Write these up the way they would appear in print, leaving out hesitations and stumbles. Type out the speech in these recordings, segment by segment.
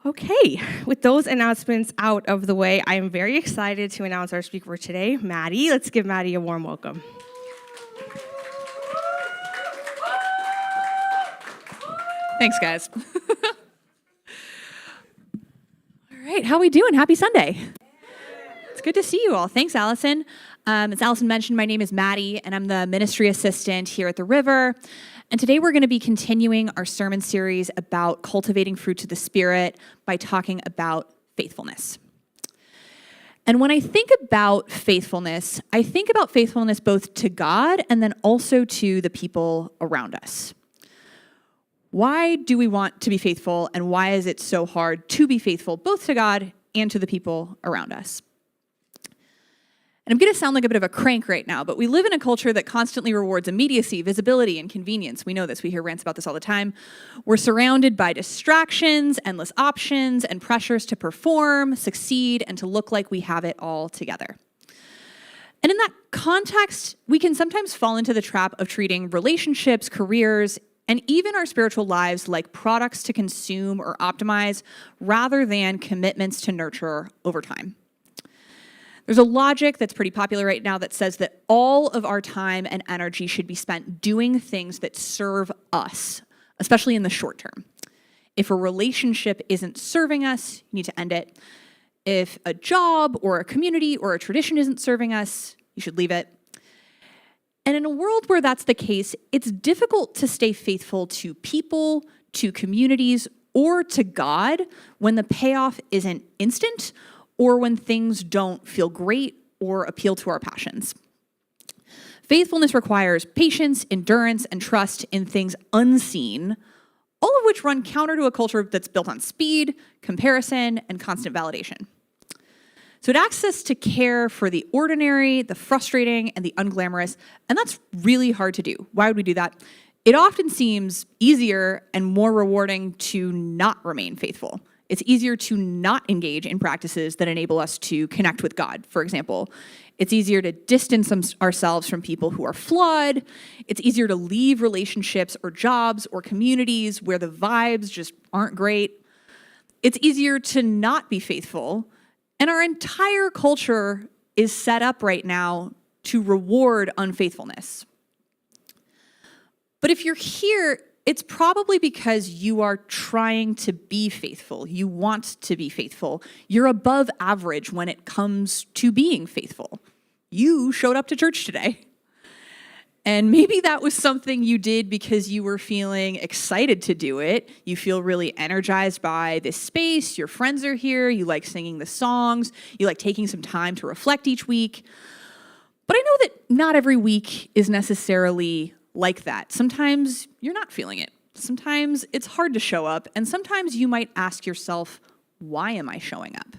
Okay, with those announcements out of the way, I am very excited to announce our speaker for today, Maddie. Let's give Maddie a warm welcome. Thanks, guys. All right, how we doing? Happy Sunday. It's good to see you all. Thanks, Allison. As Allison mentioned, my name is Maddie, and I'm the ministry assistant here at the River. And today we're going to be continuing our sermon series about cultivating fruits of the Spirit by talking about faithfulness. And when I think about faithfulness both to God and then also to the people around us. Why do we want to be faithful, and why is it so hard to be faithful both to God and to the people around us? And I'm going to sound like a bit of a crank right now, but we live in a culture that constantly rewards immediacy, visibility, and convenience. We know this. We hear rants about this all the time. We're surrounded by distractions, endless options, and pressures to perform, succeed, and to look like we have it all together. And in that context, we can sometimes fall into the trap of treating relationships, careers, and even our spiritual lives like products to consume or optimize rather than commitments to nurture over time. There's a logic that's pretty popular right now that says that all of our time and energy should be spent doing things that serve us, especially in the short term. If a relationship isn't serving us, you need to end it. If a job or a community or a tradition isn't serving us, you should leave it. And in a world where that's the case, it's difficult to stay faithful to people, to communities, or to God when the payoff isn't instant or when things don't feel great or appeal to our passions. Faithfulness requires patience, endurance, and trust in things unseen, all of which run counter to a culture that's built on speed, comparison, and constant validation. So it asks us to care for the ordinary, the frustrating, and the unglamorous, and that's really hard to do. Why would we do that? It often seems easier and more rewarding to not remain faithful. It's easier to not engage in practices that enable us to connect with God, for example. It's easier to distance ourselves from people who are flawed. It's easier to leave relationships or jobs or communities where the vibes just aren't great. It's easier to not be faithful. And our entire culture is set up right now to reward unfaithfulness. But if you're here, it's probably because you are trying to be faithful. You want to be faithful. You're above average when it comes to being faithful. You showed up to church today. And maybe that was something you did because you were feeling excited to do it. You feel really energized by this space. Your friends are here. You like singing the songs. You like taking some time to reflect each week. But I know that not every week is necessarily like that. Sometimes you're not feeling it. Sometimes it's hard to show up. And sometimes you might ask yourself, why am I showing up?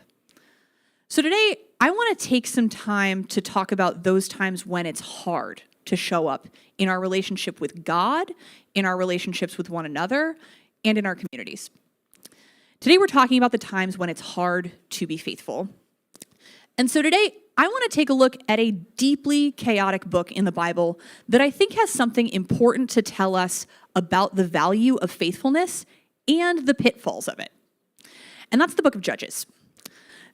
So today, I want to take some time to talk about those times when it's hard to show up in our relationship with God, in our relationships with one another, and in our communities. Today, we're talking about the times when it's hard to be faithful. And so today, I want to take a look at a deeply chaotic book in the Bible that I think has something important to tell us about the value of faithfulness and the pitfalls of it. And that's the book of Judges.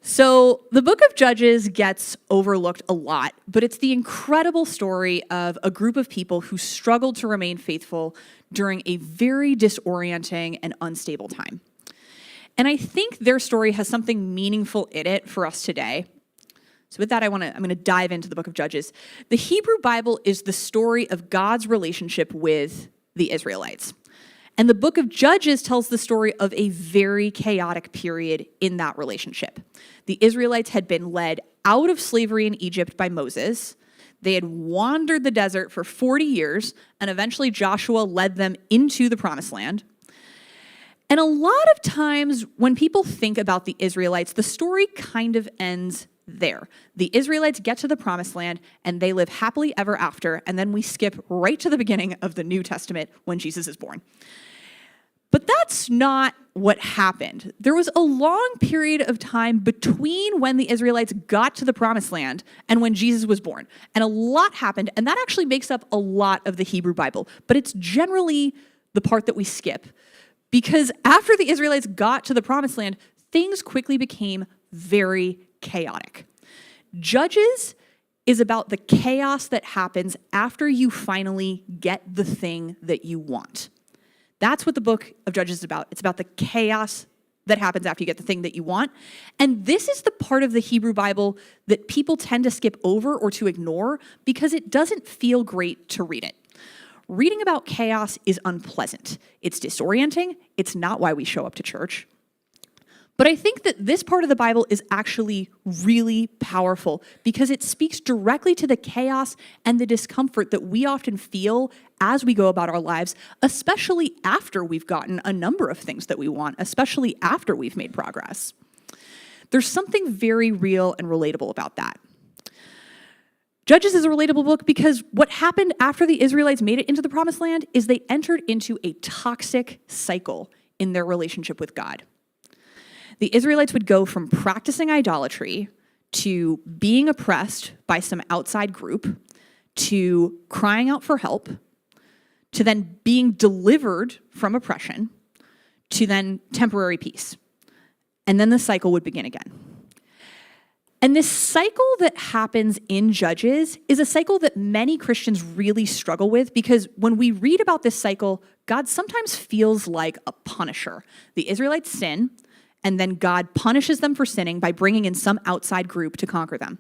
So the book of Judges gets overlooked a lot, but it's the incredible story of a group of people who struggled to remain faithful during a very disorienting and unstable time. And I think their story has something meaningful in it for us today. So with that, I'm going to dive into the book of Judges. The Hebrew Bible is the story of God's relationship with the Israelites. And the book of Judges tells the story of a very chaotic period in that relationship. The Israelites had been led out of slavery in Egypt by Moses. They had wandered the desert for 40 years, and eventually Joshua led them into the promised land. And a lot of times when people think about the Israelites, the story kind of ends there. The Israelites get to the promised land and they live happily ever after, and then we skip right to the beginning of the New Testament when Jesus is born. But that's not what happened. There was a long period of time between when the Israelites got to the promised land and when Jesus was born. And a lot happened, and that actually makes up a lot of the Hebrew Bible. But it's generally the part that we skip Because after the Israelites got to the promised land, things quickly became very chaotic. Judges is about the chaos that happens after you finally get the thing that you want. That's what the book of Judges is about. It's about the chaos that happens after you get the thing that you want. And this is the part of the Hebrew Bible that people tend to skip over or to ignore because it doesn't feel great to read it. Reading about chaos is unpleasant. It's disorienting. It's not why we show up to church. But I think that this part of the Bible is actually really powerful because it speaks directly to the chaos and the discomfort that we often feel as we go about our lives, especially after we've gotten a number of things that we want, especially after we've made progress. There's something very real and relatable about that. Judges is a relatable book because what happened after the Israelites made it into the Promised Land is they entered into a toxic cycle in their relationship with God. The Israelites would go from practicing idolatry to being oppressed by some outside group to crying out for help to then being delivered from oppression to then temporary peace. And then the cycle would begin again. And this cycle that happens in Judges is a cycle that many Christians really struggle with because when we read about this cycle, God sometimes feels like a punisher. The Israelites sin, and then God punishes them for sinning by bringing in some outside group to conquer them.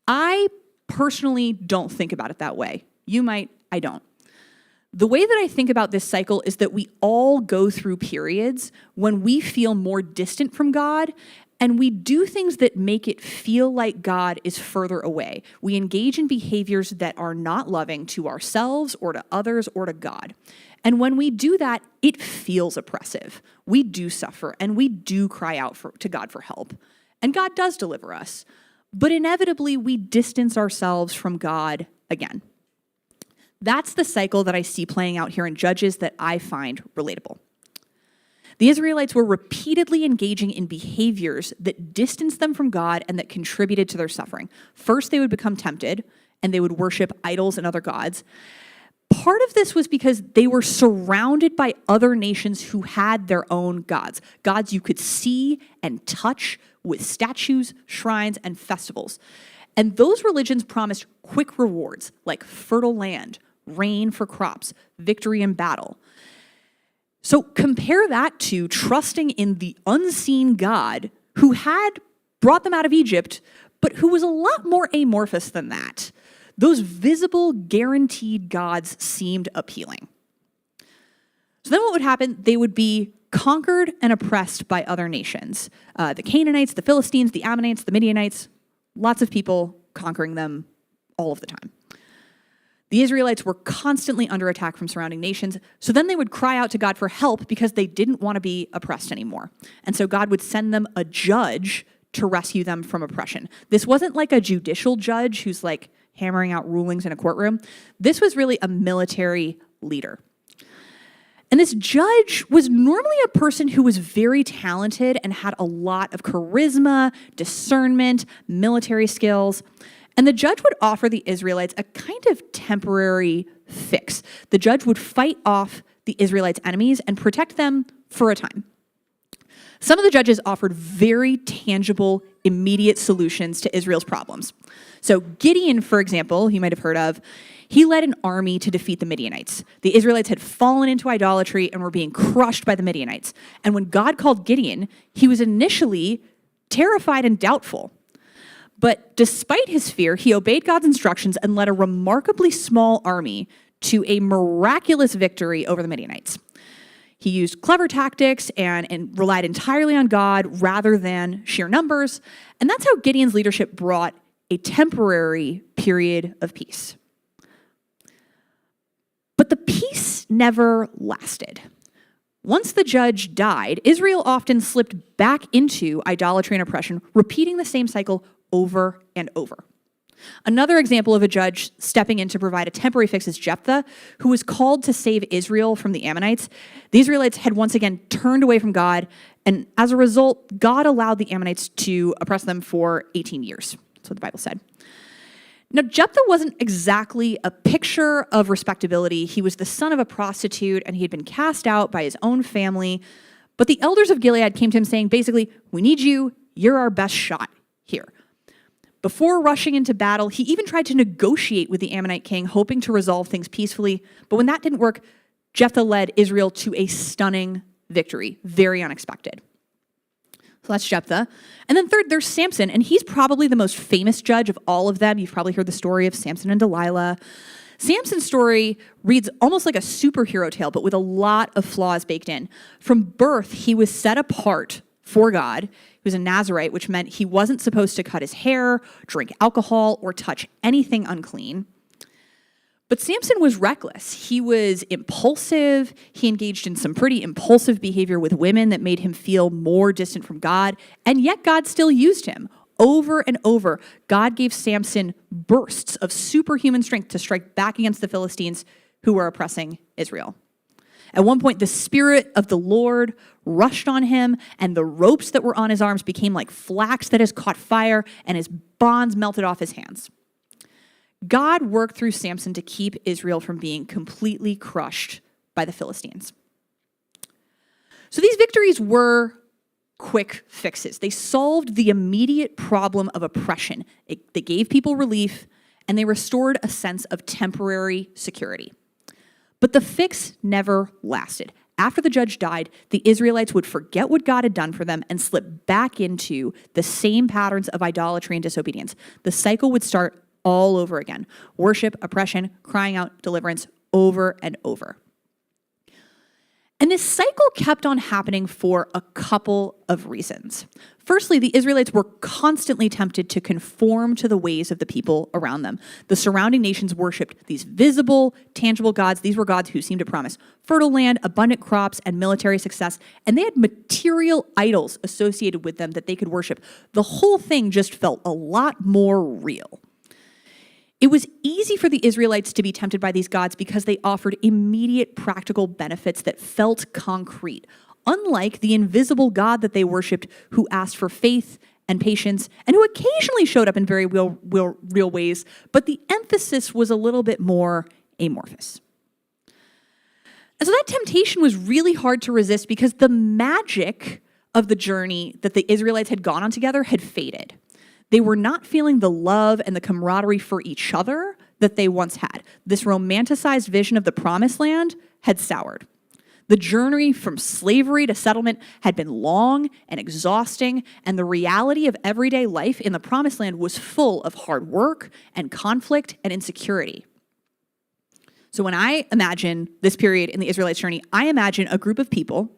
I personally don't think about it that way. You might, I don't. The way that I think about this cycle is that we all go through periods when we feel more distant from God and we do things that make it feel like God is further away. We engage in behaviors that are not loving to ourselves or to others or to God. And when we do that, it feels oppressive. We do suffer and we do cry out to God for help. And God does deliver us. But inevitably, we distance ourselves from God again. That's the cycle that I see playing out here in Judges that I find relatable. The Israelites were repeatedly engaging in behaviors that distanced them from God and that contributed to their suffering. First, they would become tempted and they would worship idols and other gods. Part of this was because they were surrounded by other nations who had their own gods, gods you could see and touch with statues, shrines, and festivals. And those religions promised quick rewards like fertile land, rain for crops, victory in battle. So compare that to trusting in the unseen God who had brought them out of Egypt, but who was a lot more amorphous than that. Those visible, guaranteed gods seemed appealing. So then what would happen? They would be conquered and oppressed by other nations. The Canaanites, the Philistines, the Ammonites, the Midianites, lots of people conquering them all of the time. The Israelites were constantly under attack from surrounding nations, so then they would cry out to God for help because they didn't want to be oppressed anymore. And so God would send them a judge to rescue them from oppression. This wasn't like a judicial judge who's like hammering out rulings in a courtroom. This was really a military leader. And this judge was normally a person who was very talented and had a lot of charisma, discernment, military skills. And the judge would offer the Israelites a kind of temporary fix. The judge would fight off the Israelites' enemies and protect them for a time. Some of the judges offered very tangible, immediate solutions to Israel's problems. So Gideon, for example, you might have heard of, he led an army to defeat the Midianites. The Israelites had fallen into idolatry and were being crushed by the Midianites. And when God called Gideon, he was initially terrified and doubtful. But despite his fear, he obeyed God's instructions and led a remarkably small army to a miraculous victory over the Midianites. He used clever tactics and relied entirely on God rather than sheer numbers. And that's how Gideon's leadership brought a temporary period of peace. But the peace never lasted. Once the judge died, Israel often slipped back into idolatry and oppression, repeating the same cycle over and over. Another example of a judge stepping in to provide a temporary fix is Jephthah, who was called to save Israel from the Ammonites. The Israelites had once again turned away from God, and as a result, God allowed the Ammonites to oppress them for 18 years. That's what the Bible said. Now, Jephthah wasn't exactly a picture of respectability. He was the son of a prostitute, and he had been cast out by his own family. But the elders of Gilead came to him saying, basically, we need you. You're our best shot here. Before rushing into battle, he even tried to negotiate with the Ammonite king, hoping to resolve things peacefully. But when that didn't work, Jephthah led Israel to a stunning victory, very unexpected. So that's Jephthah. And then third, there's Samson, and he's probably the most famous judge of all of them. You've probably heard the story of Samson and Delilah. Samson's story reads almost like a superhero tale, but with a lot of flaws baked in. From birth, he was set apart for God. He was a Nazirite, which meant he wasn't supposed to cut his hair, drink alcohol, or touch anything unclean. But Samson was reckless. He was impulsive. He engaged in some pretty impulsive behavior with women that made him feel more distant from God. And yet God still used him. Over and over, God gave Samson bursts of superhuman strength to strike back against the Philistines who were oppressing Israel. At one point, the Spirit of the Lord rushed on him, and the ropes that were on his arms became like flax that has caught fire, and his bonds melted off his hands. God worked through Samson to keep Israel from being completely crushed by the Philistines. So these victories were quick fixes. They solved the immediate problem of oppression. They gave people relief, and they restored a sense of temporary security. But the fix never lasted. After the judge died, the Israelites would forget what God had done for them and slip back into the same patterns of idolatry and disobedience. The cycle would start all over again. Worship, oppression, crying out, deliverance, over and over. And this cycle kept on happening for a couple of reasons. Firstly, the Israelites were constantly tempted to conform to the ways of the people around them. The surrounding nations worshipped these visible, tangible gods. These were gods who seemed to promise fertile land, abundant crops, and military success. And they had material idols associated with them that they could worship. The whole thing just felt a lot more real. It was easy for the Israelites to be tempted by these gods because they offered immediate practical benefits that felt concrete, unlike the invisible God that they worshipped who asked for faith and patience and who occasionally showed up in very real ways, but the emphasis was a little bit more amorphous. And so that temptation was really hard to resist because the magic of the journey that the Israelites had gone on together had faded. They were not feeling the love and the camaraderie for each other that they once had. This romanticized vision of the promised land had soured. The journey from slavery to settlement had been long and exhausting, and the reality of everyday life in the promised land was full of hard work and conflict and insecurity. So when I imagine this period in the Israelites' journey, I imagine a group of people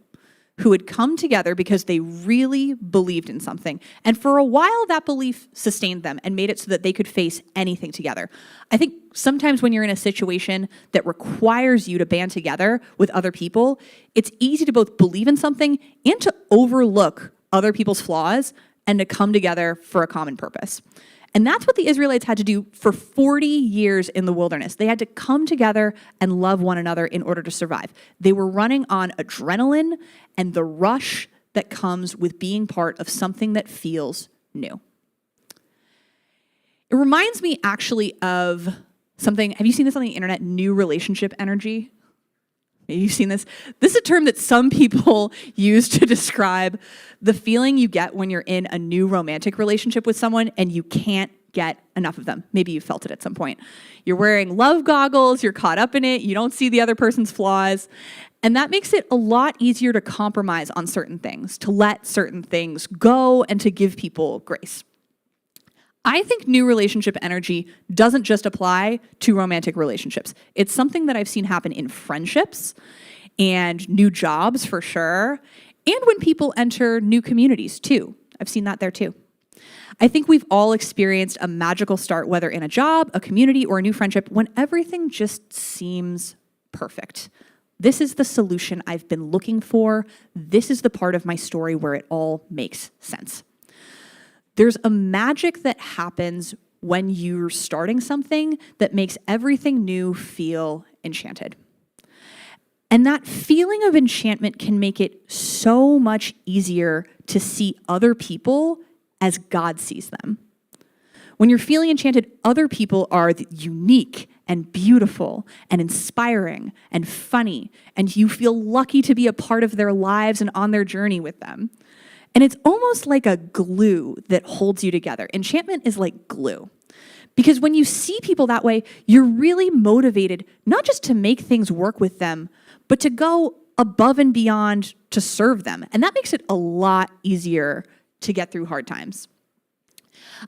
who had come together because they really believed in something. And for a while, that belief sustained them and made it so that they could face anything together. I think sometimes when you're in a situation that requires you to band together with other people, it's easy to both believe in something and to overlook other people's flaws and to come together for a common purpose. And that's what the Israelites had to do for 40 years in the wilderness. They had to come together and love one another in order to survive. They were running on adrenaline and the rush that comes with being part of something that feels new. It reminds me actually of something, have you seen this on the internet, new relationship energy? Maybe you've seen this. This is a term that some people use to describe the feeling you get when you're in a new romantic relationship with someone and you can't get enough of them. Maybe you felt it at some point. You're wearing love goggles, you're caught up in it, you don't see the other person's flaws, and that makes it a lot easier to compromise on certain things, to let certain things go, and to give people grace. I think new relationship energy doesn't just apply to romantic relationships. It's something that I've seen happen in friendships and new jobs for sure, and when people enter new communities too. I've seen that there too. I think we've all experienced a magical start, whether in a job, a community, or a new friendship, when everything just seems perfect. This is the solution I've been looking for. This is the part of my story where it all makes sense. There's a magic that happens when you're starting something that makes everything new feel enchanted. And that feeling of enchantment can make it so much easier to see other people as God sees them. When you're feeling enchanted, other people are unique and beautiful and inspiring and funny, and you feel lucky to be a part of their lives and on their journey with them. And it's almost like a glue that holds you together. Enchantment is like glue. Because when you see people that way, you're really motivated not just to make things work with them, but to go above and beyond to serve them. And that makes it a lot easier to get through hard times.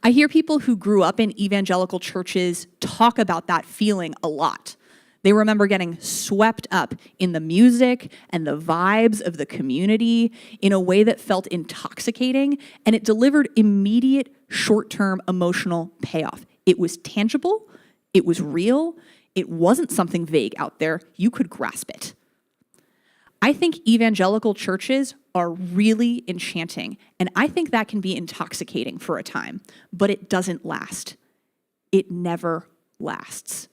I hear people who grew up in evangelical churches talk about that feeling a lot. They remember getting swept up in the music and the vibes of the community in a way that felt intoxicating, and it delivered immediate short-term emotional payoff. It was tangible, it was real, it wasn't something vague out there, you could grasp it. I think evangelical churches are really enchanting, and I think that can be intoxicating for a time, but it doesn't last. It never lasts.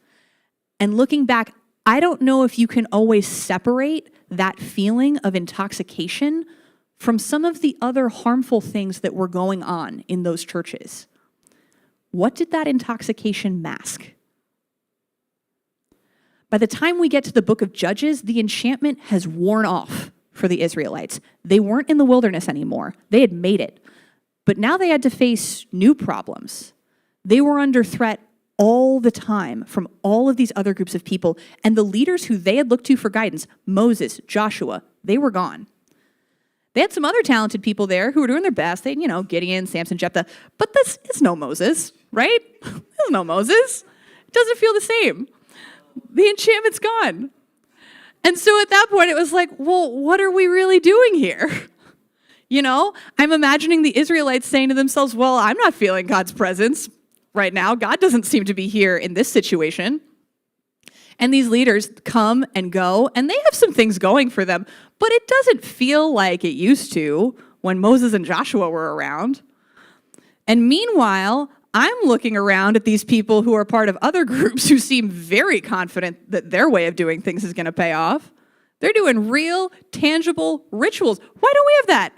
And looking back, I don't know if you can always separate that feeling of intoxication from some of the other harmful things that were going on in those churches. What did that intoxication mask? By the time we get to the book of Judges, the enchantment has worn off for the Israelites. They weren't in the wilderness anymore. They had made it. But now they had to face new problems. They were under threat all the time from all of these other groups of people. And the leaders who they had looked to for guidance, Moses, Joshua, they were gone. They had some other talented people there who were doing their best. They had, Gideon, Samson, Jephthah. But this is no Moses, right? This is no Moses. It doesn't feel the same. The enchantment's gone. And so at that point, it was like, well, what are we really doing here? I'm imagining the Israelites saying to themselves, well, I'm not feeling God's presence right now. God doesn't seem to be here in this situation. And these leaders come and go, and they have some things going for them, but it doesn't feel like it used to when Moses and Joshua were around. And meanwhile, I'm looking around at these people who are part of other groups who seem very confident that their way of doing things is going to pay off. They're doing real, tangible rituals. Why don't we have that?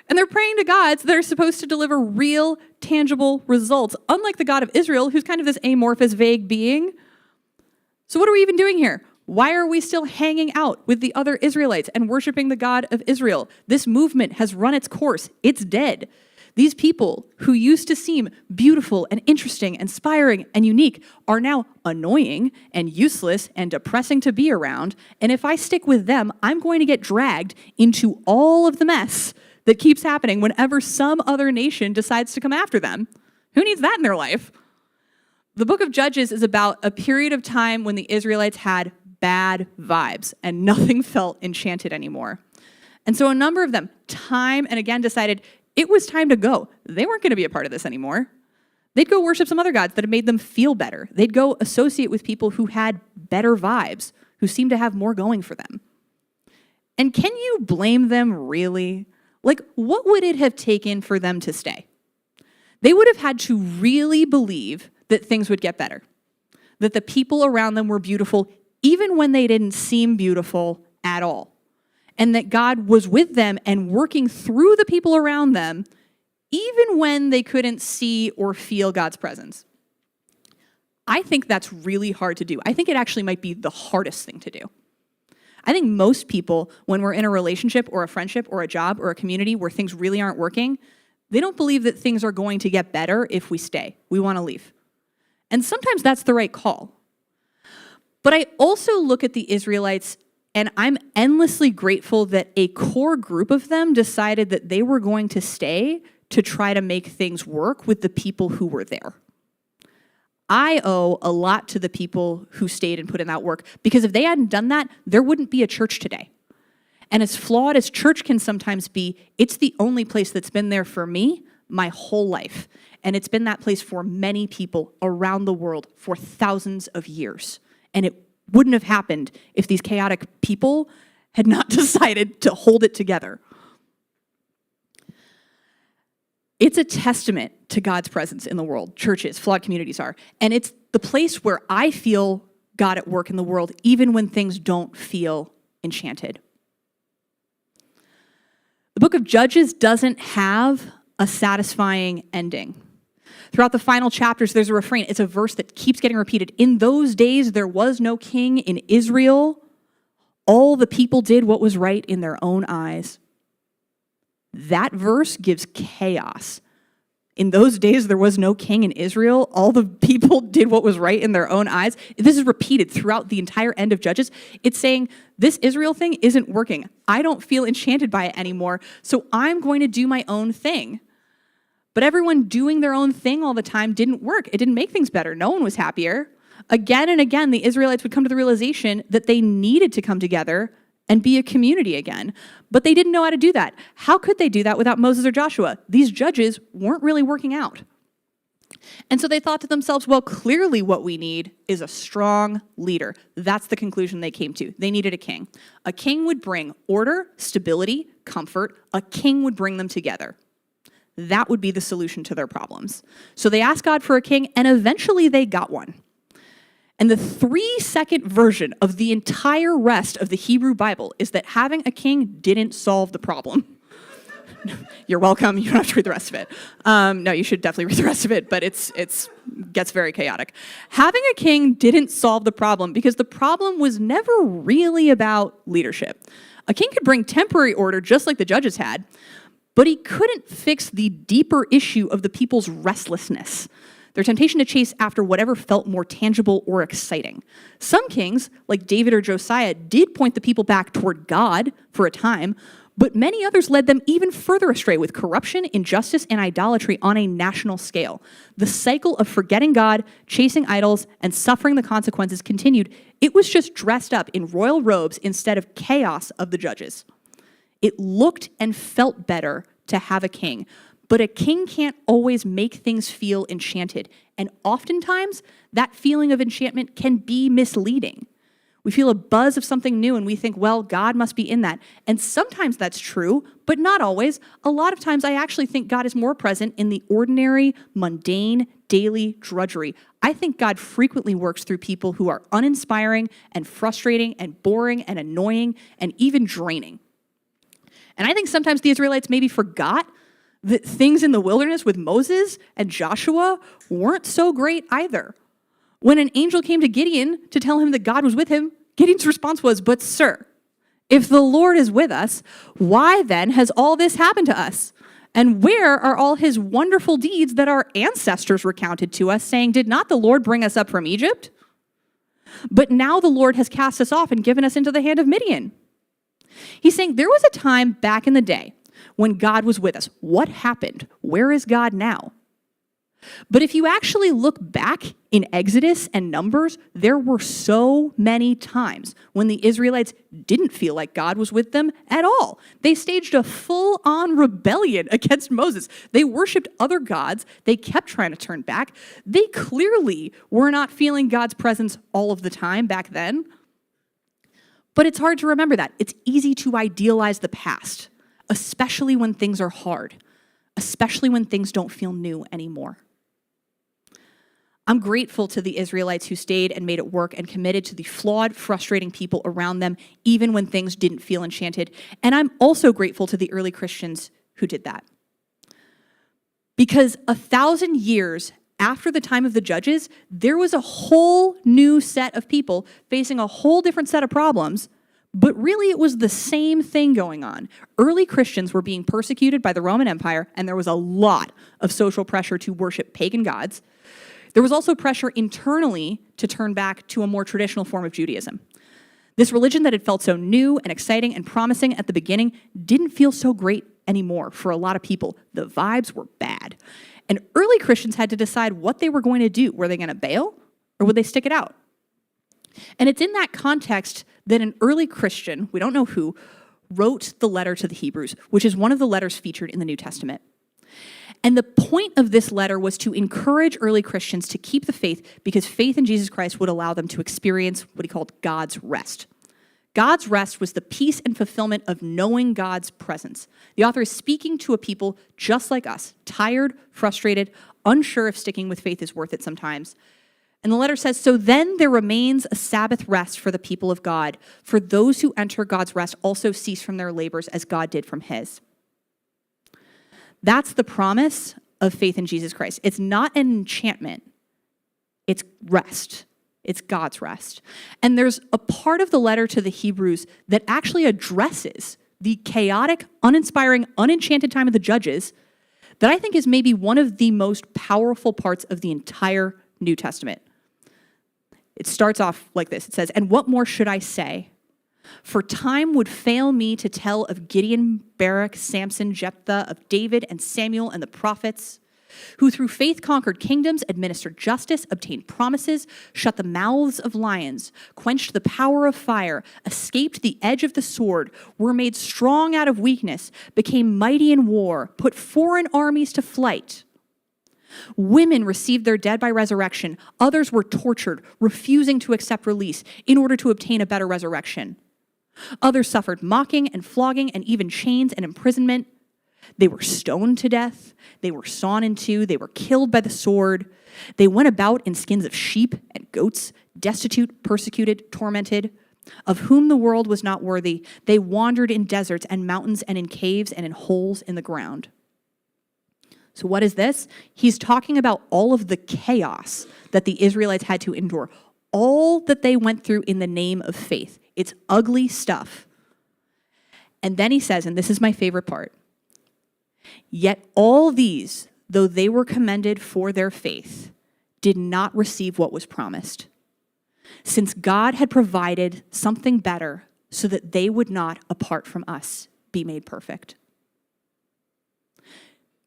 And they're praying to gods that are supposed to deliver real, tangible results, unlike the God of Israel, who's kind of this amorphous, vague being. So what are we even doing here? Why are we still hanging out with the other Israelites and worshiping the God of Israel? This movement has run its course. It's dead. These people who used to seem beautiful and interesting, inspiring and unique are now annoying and useless and depressing to be around. And if I stick with them, I'm going to get dragged into all of the mess that keeps happening whenever some other nation decides to come after them. Who needs that in their life? The book of Judges is about a period of time when the Israelites had bad vibes and nothing felt enchanted anymore. And so a number of them, time and again, decided it was time to go. They weren't going to be a part of this anymore. They'd go worship some other gods that had made them feel better. They'd go associate with people who had better vibes, who seemed to have more going for them. And can you blame them, really? Like, what would it have taken for them to stay? They would have had to really believe that things would get better, that the people around them were beautiful, even when they didn't seem beautiful at all, and that God was with them and working through the people around them, even when they couldn't see or feel God's presence. I think that's really hard to do. I think it actually might be the hardest thing to do. I think most people, when we're in a relationship or a friendship or a job or a community where things really aren't working, they don't believe that things are going to get better if we stay. We want to leave. And sometimes that's the right call. But I also look at the Israelites, and I'm endlessly grateful that a core group of them decided that they were going to stay to try to make things work with the people who were there. I owe a lot to the people who stayed and put in that work, because if they hadn't done that, there wouldn't be a church today. And as flawed as church can sometimes be, it's the only place that's been there for me my whole life. And it's been that place for many people around the world for thousands of years. And it wouldn't have happened if these chaotic people had not decided to hold it together. It's a testament to God's presence in the world. Churches, flawed communities are. And it's the place where I feel God at work in the world, even when things don't feel enchanted. The book of Judges doesn't have a satisfying ending. Throughout the final chapters, there's a refrain. It's a verse that keeps getting repeated. In those days, there was no king in Israel. All the people did what was right in their own eyes. That verse gives chaos. In those days, there was no king in Israel. All the people did what was right in their own eyes. This is repeated throughout the entire end of Judges. It's saying, this Israel thing isn't working. I don't feel enchanted by it anymore, so I'm going to do my own thing. But everyone doing their own thing all the time didn't work. It didn't make things better. No one was happier. Again and again, the Israelites would come to the realization that they needed to come together and be a community again. But they didn't know how to do that. How could they do that without Moses or Joshua? These judges weren't really working out. And so they thought to themselves, well, clearly what we need is a strong leader. That's the conclusion they came to. They needed a king. A king would bring order, stability, comfort. A king would bring them together. That would be the solution to their problems. So they asked God for a king, and eventually they got one. And the 3-second version of the entire rest of the Hebrew Bible is that having a king didn't solve the problem. You're welcome. You don't have to read the rest of it. No, you should definitely read the rest of it, but it gets very chaotic. Having a king didn't solve the problem because the problem was never really about leadership. A king could bring temporary order just like the judges had, but he couldn't fix the deeper issue of the people's restlessness, their temptation to chase after whatever felt more tangible or exciting. Some kings, like David or Josiah, did point the people back toward God for a time, but many others led them even further astray with corruption, injustice, and idolatry on a national scale. The cycle of forgetting God, chasing idols, and suffering the consequences continued. It was just dressed up in royal robes instead of chaos of the judges. It looked and felt better to have a king, but a king can't always make things feel enchanted, and oftentimes that feeling of enchantment can be misleading. We feel a buzz of something new and we think, well, God must be in that. And sometimes that's true, but not always. A lot of times I actually think God is more present in the ordinary, mundane, daily drudgery. I think God frequently works through people who are uninspiring and frustrating and boring and annoying and even draining. And I think sometimes the Israelites maybe forgot that things in the wilderness with Moses and Joshua weren't so great either. When an angel came to Gideon to tell him that God was with him, Gideon's response was, "But sir, if the Lord is with us, why then has all this happened to us? And where are all his wonderful deeds that our ancestors recounted to us, saying, did not the Lord bring us up from Egypt? But now the Lord has cast us off and given us into the hand of Midian." He's saying there was a time back in the day when God was with us. What happened? Where is God now? But if you actually look back in Exodus and Numbers, there were so many times when the Israelites didn't feel like God was with them at all. They staged a full-on rebellion against Moses. They worshiped other gods. They kept trying to turn back. They clearly were not feeling God's presence all of the time back then. But it's hard to remember that. It's easy to idealize the past, especially when things are hard, especially when things don't feel new anymore. I'm grateful to the Israelites who stayed and made it work and committed to the flawed, frustrating people around them, even when things didn't feel enchanted. And I'm also grateful to the early Christians who did that. Because 1,000 years after the time of the judges, there was a whole new set of people facing a whole different set of problems, but really it was the same thing going on. Early Christians were being persecuted by the Roman Empire, and there was a lot of social pressure to worship pagan gods. There was also pressure internally to turn back to a more traditional form of Judaism. This religion that had felt so new and exciting and promising at the beginning didn't feel so great anymore for a lot of people. The vibes were bad. And early Christians had to decide what they were going to do. Were they going to bail or would they stick it out? And it's in that context that an early Christian, we don't know who, wrote the letter to the Hebrews, which is one of the letters featured in the New Testament. And the point of this letter was to encourage early Christians to keep the faith because faith in Jesus Christ would allow them to experience what he called God's rest. God's rest was the peace and fulfillment of knowing God's presence. The author is speaking to a people just like us, tired, frustrated, unsure if sticking with faith is worth it sometimes. And the letter says, "So then there remains a Sabbath rest for the people of God. For those who enter God's rest also cease from their labors as God did from his." That's the promise of faith in Jesus Christ. It's not an enchantment. It's rest. It's God's rest. And there's a part of the letter to the Hebrews that actually addresses the chaotic, uninspiring, unenchanted time of the Judges that I think is maybe one of the most powerful parts of the entire New Testament. It starts off like this. It says, "And what more should I say? For time would fail me to tell of Gideon, Barak, Samson, Jephthah, of David and Samuel and the prophets, who through faith conquered kingdoms, administered justice, obtained promises, shut the mouths of lions, quenched the power of fire, escaped the edge of the sword, were made strong out of weakness, became mighty in war, put foreign armies to flight. Women received their dead by resurrection. Others were tortured, refusing to accept release in order to obtain a better resurrection. Others suffered mocking and flogging and even chains and imprisonment. They were stoned to death. They were sawn in two. They were killed by the sword. They went about in skins of sheep and goats, destitute, persecuted, tormented, of whom the world was not worthy. They wandered in deserts and mountains and in caves and in holes in the ground." So what is this? He's talking about all of the chaos that the Israelites had to endure, all that they went through in the name of faith. It's ugly stuff. And then he says, and this is my favorite part, "Yet all these, though they were commended for their faith, did not receive what was promised, since God had provided something better so that they would not, apart from us, be made perfect."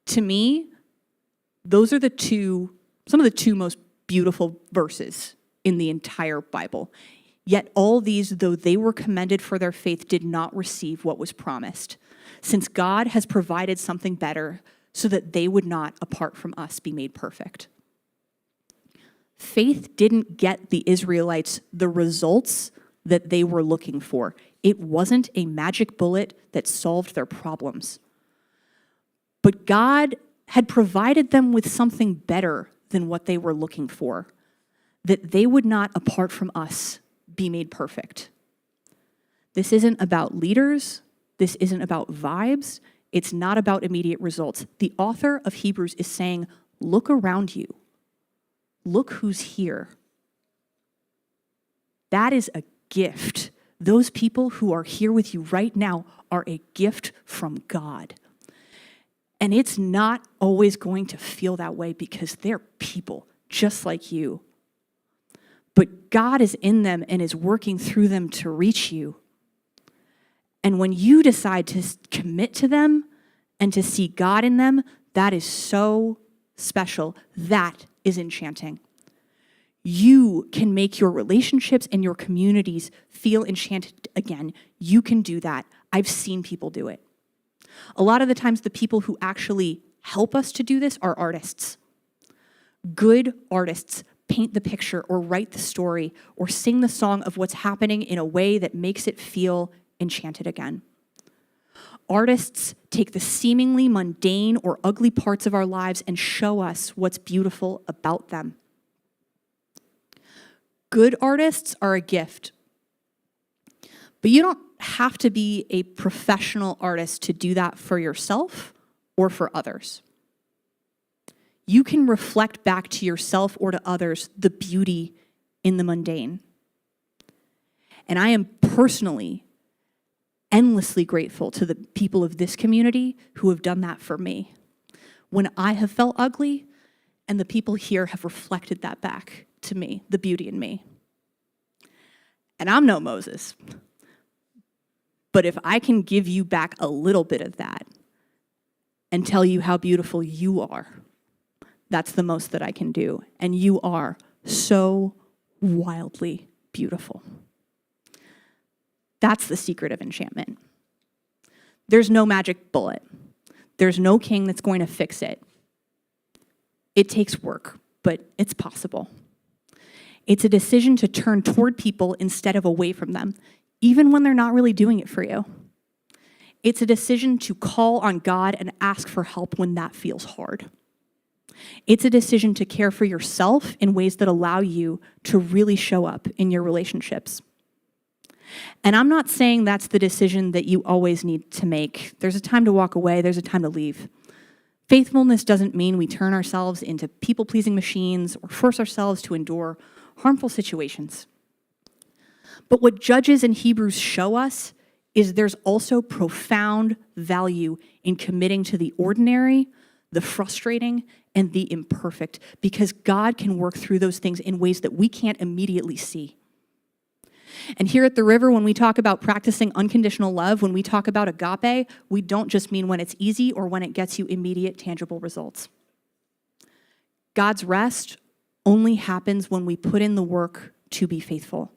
To me, those are some of the two most beautiful verses in the entire Bible. "Yet all these, though they were commended for their faith, did not receive what was promised, since God has provided something better so that they would not, apart from us, be made perfect." Faith didn't get the Israelites the results that they were looking for. It wasn't a magic bullet that solved their problems. But God had provided them with something better than what they were looking for, that they would not, apart from us, be made perfect. This isn't about leaders. This isn't about vibes. It's not about immediate results. The author of Hebrews is saying, look around you. Look who's here. That is a gift. Those people who are here with you right now are a gift from God. And it's not always going to feel that way because they're people just like you. But God is in them and is working through them to reach you. And when you decide to commit to them and to see God in them, that is so special. That is enchanting. You can make your relationships and your communities feel enchanted again. You can do that. I've seen people do it. A lot of the times, the people who actually help us to do this are artists. Good artists paint the picture or write the story or sing the song of what's happening in a way that makes it feel enchanted again. Artists take the seemingly mundane or ugly parts of our lives and show us what's beautiful about them. Good artists are a gift. But you don't have to be a professional artist to do that for yourself or for others. You can reflect back to yourself or to others the beauty in the mundane. And I am personally endlessly grateful to the people of this community who have done that for me. When I have felt ugly, and the people here have reflected that back to me, the beauty in me. And I'm no Moses. But if I can give you back a little bit of that and tell you how beautiful you are, that's the most that I can do. And you are so wildly beautiful. That's the secret of enchantment. There's no magic bullet. There's no king that's going to fix it. It takes work, but it's possible. It's a decision to turn toward people instead of away from them, even when they're not really doing it for you. It's a decision to call on God and ask for help when that feels hard. It's a decision to care for yourself in ways that allow you to really show up in your relationships. And I'm not saying that's the decision that you always need to make. There's a time to walk away, there's a time to leave. Faithfulness doesn't mean we turn ourselves into people-pleasing machines or force ourselves to endure harmful situations. But what Judges and Hebrews show us is there's also profound value in committing to the ordinary, the frustrating, and the imperfect, because God can work through those things in ways that we can't immediately see. And here at the River, when we talk about practicing unconditional love, when we talk about agape, we don't just mean when it's easy or when it gets you immediate, tangible results. God's rest only happens when we put in the work to be faithful.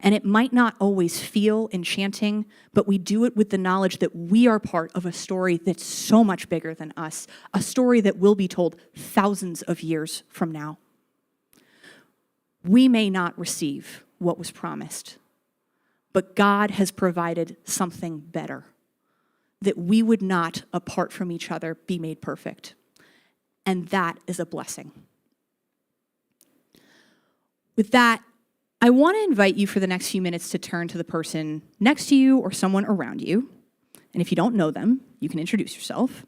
And it might not always feel enchanting, but we do it with the knowledge that we are part of a story that's so much bigger than us, a story that will be told thousands of years from now. We may not receive what was promised, but God has provided something better, that we would not, apart from each other, be made perfect. And that is a blessing. With that, I want to invite you for the next few minutes to turn to the person next to you or someone around you. And if you don't know them, you can introduce yourself.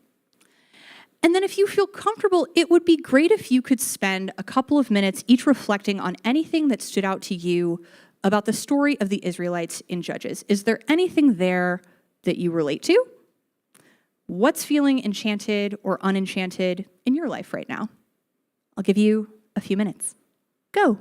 And then if you feel comfortable, it would be great if you could spend a couple of minutes each reflecting on anything that stood out to you about the story of the Israelites in Judges. Is there anything there that you relate to? What's feeling enchanted or unenchanted in your life right now? I'll give you a few minutes. Go.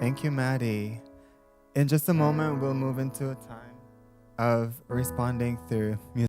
Thank you, Maddie. In just a moment, we'll move into a time of responding through music.